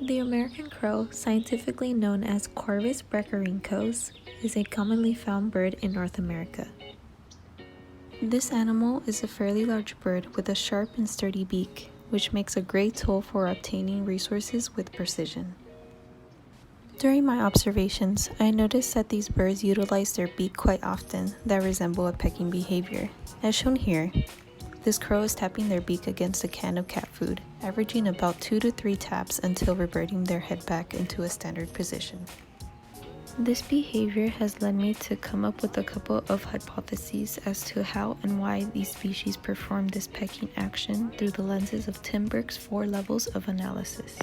The American crow, scientifically known as Corvus brecorhynchos, is a commonly found bird in North America. This animal is a fairly large bird with a sharp and sturdy beak, which makes a great tool for obtaining resources with precision. During my observations, I noticed that these birds utilize their beak quite often that resemble a pecking behavior. As shown here, this crow is tapping their beak against a can of cat food, averaging about 2 to 3 taps until reverting their head back into a standard position. This behavior has led me to come up with a couple of hypotheses as to how and why these species perform this pecking action through the lenses of Tim Burke's 4 levels of analysis.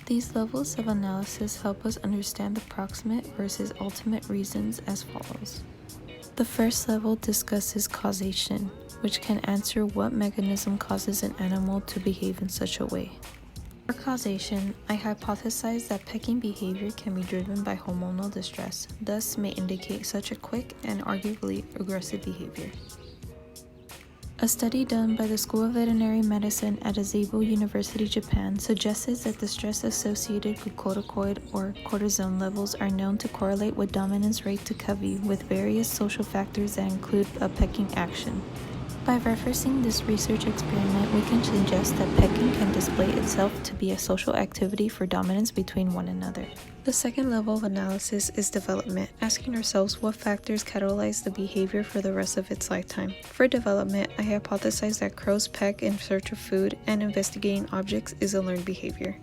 These levels of analysis help us understand the proximate versus ultimate reasons as follows. The first level discusses causation, which can answer what mechanism causes an animal to behave in such a way. For causation, I hypothesize that pecking behavior can be driven by hormonal distress, thus may indicate such a quick and arguably aggressive behavior. A study done by the School of Veterinary Medicine at Azabo University, Japan, suggested that the stress associated with corticoid or cortisone levels are known to correlate with dominance rate to covey with various social factors that include a pecking action. By referencing this research experiment, we can suggest that pecking can display itself to be a social activity for dominance between one another. The second level of analysis is development, asking ourselves what factors catalyze the behavior for the rest of its lifetime. For development, I hypothesize that crows peck in search of food and investigating objects is a learned behavior.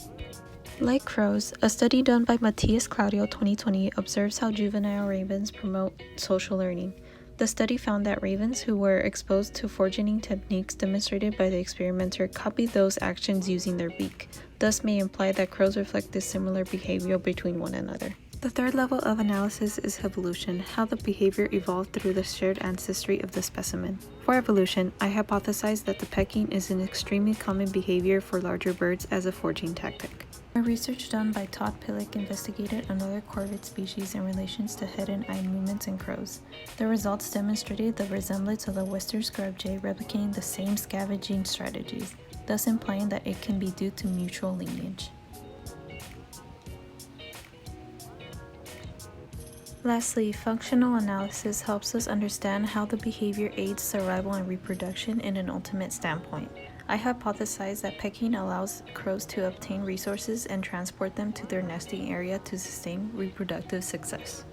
Like crows, a study done by Matias Claudio 2020 observes how juvenile ravens promote social learning. The study found that ravens who were exposed to foraging techniques demonstrated by the experimenter copied those actions using their beak, thus may imply that crows reflect this similar behavior between one another. The third level of analysis is evolution, how the behavior evolved through the shared ancestry of the specimen. For evolution, I hypothesize that the pecking is an extremely common behavior for larger birds as a foraging tactic. A research done by Todd Pillick investigated another corvid species in relations to head and eye movements in crows. The results demonstrated the resemblance of the western scrub jay replicating the same scavenging strategies, thus implying that it can be due to mutual lineage. Lastly, functional analysis helps us understand how the behavior aids survival and reproduction in an ultimate standpoint. I hypothesize that pecking allows crows to obtain resources and transport them to their nesting area to sustain reproductive success.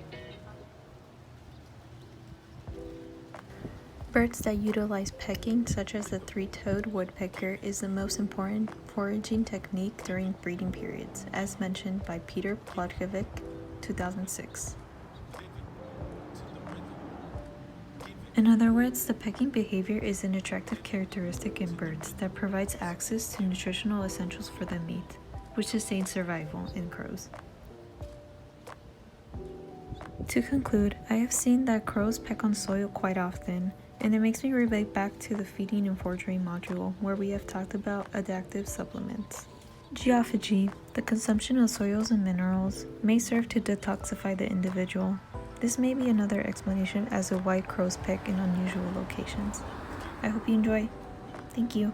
Birds that utilize pecking, such as the three-toed woodpecker, is the most important foraging technique during breeding periods, as mentioned by Peter Plotkovic, 2006. In other words, the pecking behavior is an attractive characteristic in birds that provides access to nutritional essentials for the mate, which sustains survival in crows. To conclude, I have seen that crows peck on soil quite often, and it makes me relate back to the feeding and foraging module where we have talked about adaptive supplements. Geophagy, the consumption of soils and minerals, may serve to detoxify the individual. This may be another explanation as to why crows peck in unusual locations. I hope you enjoy. Thank you.